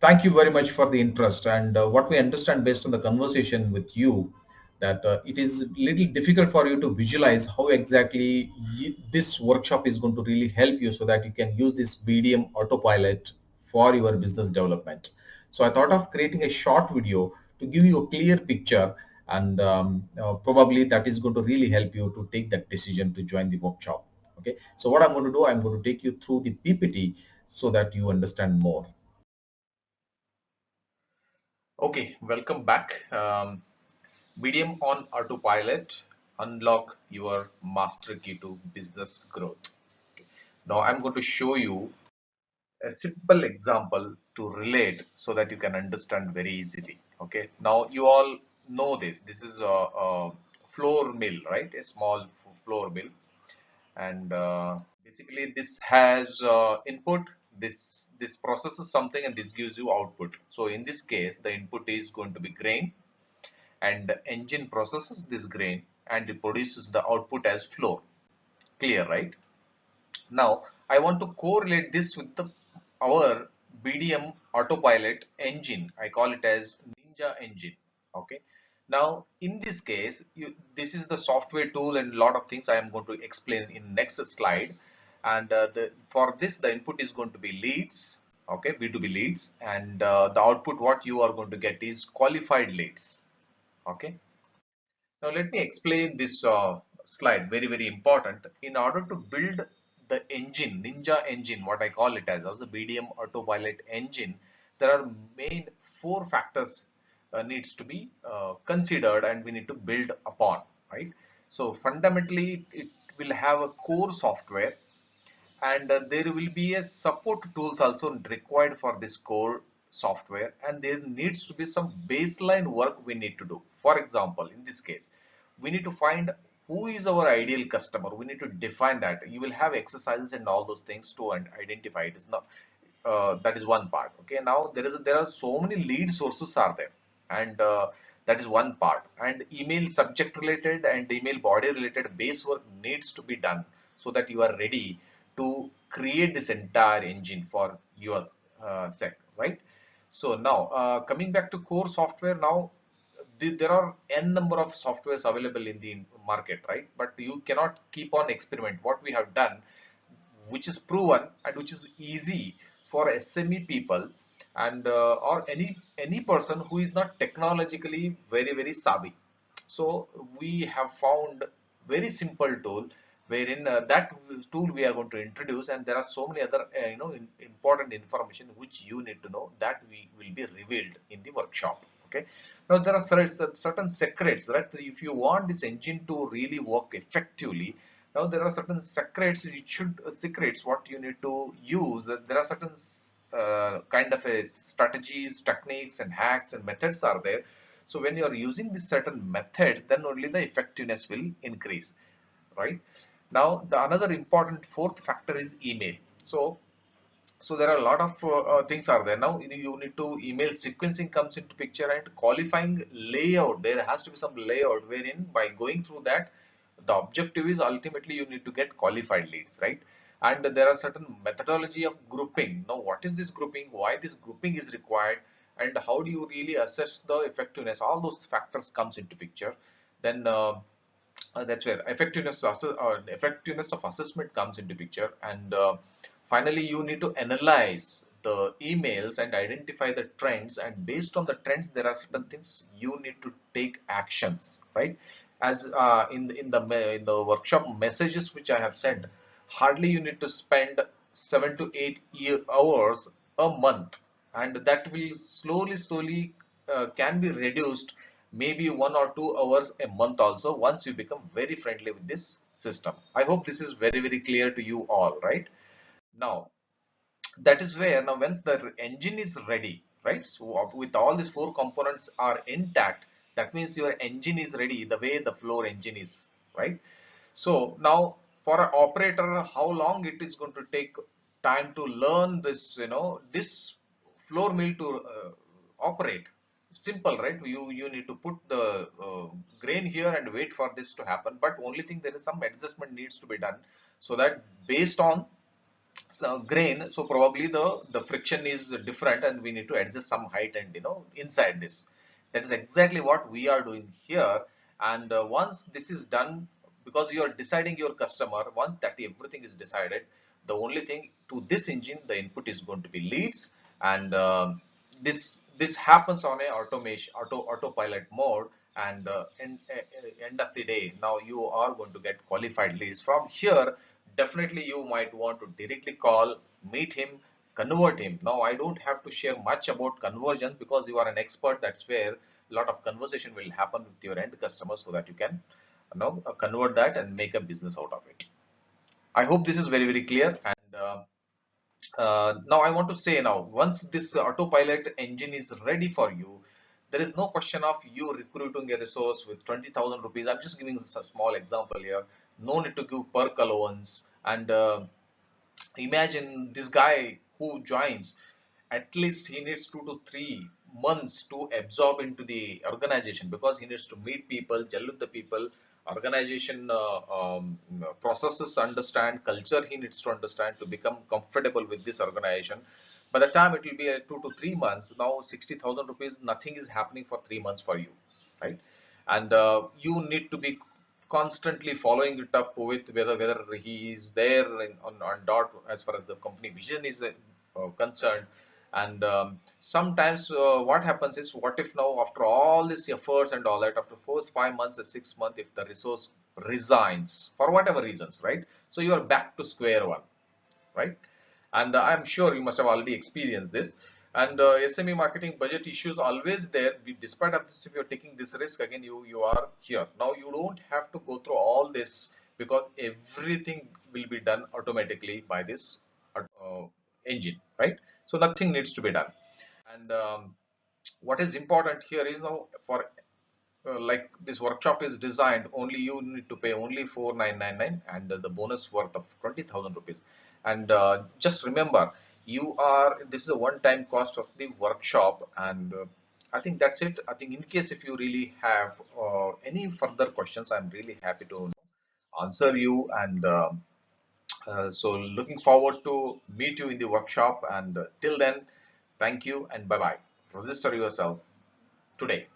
Thank you very much for the interest. And what we understand based on the conversation with you, that it is little difficult for you to visualize how exactly this workshop is going to really help you so that you can use this BDM autopilot for your business development. So I thought of creating a short video to give you a clear picture, and probably that is going to really help you to take that decision to join the workshop. Okay. So what I'm going to do, I'm going to take you through the PPT so that you understand more. Okay, welcome back. Medium on Autopilot, unlock your master key to business growth. Now I'm going to show you a simple example to relate so that you can understand very easily. Okay, now you all know this. This is a flour mill, right? A small flour mill, and basically this has input. This processes something and this gives you output. So in this case, the input is going to be grain, and the engine processes this grain and it produces the output as flour. Clear, right? Now I want to correlate this with our BDM autopilot engine. I call it as Ninja engine. Okay. Now in this case, this is the software tool and a lot of things I am going to explain in next slide. And for this, the input is going to be leads. Okay, B2B leads, and the output what you are going to get is qualified leads. Okay. Now let me explain this slide, very, very important. In order to build the engine, Ninja engine, what I call it as the BDM autopilot engine, there are main four factors needs to be considered and we need to build upon, right? So fundamentally, it will have a core software, and there will be a support tools also required for this core software, and there needs to be some baseline work we need to do. For example, in this case, we need to find who is our ideal customer. We need to define that. You will have exercises and all those things to identify it. Is not that is one part. Okay, now there are so many lead sources are there, and that is one part. And email subject related and email body related base work needs to be done so that you are ready to create this entire engine for your set, right? So now coming back to core software, now there are n number of softwares available in the market, right? But you cannot keep on experiment. What we have done, which is proven and which is easy for SME people, and or any person who is not technologically very savvy. So we have found very simple tool wherein that tool we are going to introduce, and there are so many other important information which you need to know that we will be revealed in the workshop. Okay. Now there are certain secrets, right? If you want this engine to really work effectively, now there are certain secrets what you need to use. There are certain kind of a strategies, techniques, and hacks and methods are there. So when you are using these certain methods, then only the effectiveness will increase, right? Now the another important fourth factor is email. So there are a lot of things are there. Now you need to email sequencing comes into picture, and qualifying layout. There has to be some layout wherein by going through that, the objective is ultimately you need to get qualified leads, right? And there are certain methodology of grouping. Now what is this grouping? Why this grouping is required? And how do you really assess the effectiveness? All those factors comes into picture. Then that's where effectiveness of assessment comes into picture. And finally, you need to analyze the emails and identify the trends, and based on the trends there are certain things you need to take actions, right? As in the workshop messages which I have sent, hardly you need to spend 7 to 8 hours a month, and that will slowly can be reduced maybe 1 or 2 hours a month also once you become very friendly with this system. I hope this is very clear to you all, right? Now that is where, now once the engine is ready, right? So with all these four components are intact, that means your engine is ready the way the floor engine is, right? So now for an operator, how long it is going to take time to learn this, this floor mill to operate? Simple, right? You need to put the grain here and wait for this to happen. But only thing, there is some adjustment needs to be done so that based on so grain, so probably the friction is different and we need to adjust some height and inside this. That is exactly what we are doing here. And once this is done, because you are deciding your customer, once that everything is decided, the only thing to this engine, the input is going to be leads. And this happens on a autopilot mode. And end of the day, now you are going to get qualified leads from here. Definitely you might want to directly call, meet him, convert him. Now I don't have to share much about conversion because you are an expert. That's where a lot of conversation will happen with your end customer so that you can convert that and make a business out of it. I hope this is very, very clear. And now I want to say, now once this autopilot engine is ready for you, there is no question of you recruiting a resource with 20,000 rupees. I'm just giving a small example here. No need to give perk allowance. And imagine this guy who joins, at least he needs 2 to 3 months to absorb into the organization, because he needs to meet people, gel with the people, organization processes, understand culture, he needs to understand to become comfortable with this organization. By the time it will be 2 to 3 months, now 60,000 rupees, nothing is happening for 3 months for you, right? And you need to be constantly following it up with whether he is there on dot as far as the company vision is concerned. And sometimes what happens is, what if now after all these efforts and all that, after 4 5 months or 6 months, if the resource resigns for whatever reasons, right? So you are back to square one, right? And I'm sure you must have already experienced this. And SME marketing budget issues always there. Despite of this, if you're taking this risk, again, you are here. Now you don't have to go through all this, because everything will be done automatically by this uh, engine, right? So nothing needs to be done. And what is important here is, now for like this workshop is designed, only you need to pay only 4,999 and the bonus worth of 20,000 rupees. And just remember, you are, this is a one-time cost of the workshop. And I think that's it. I think in case if you really have any further questions, I'm really happy to answer you. And so looking forward to meet you in the workshop. And till then, thank you and bye bye. Register yourself today.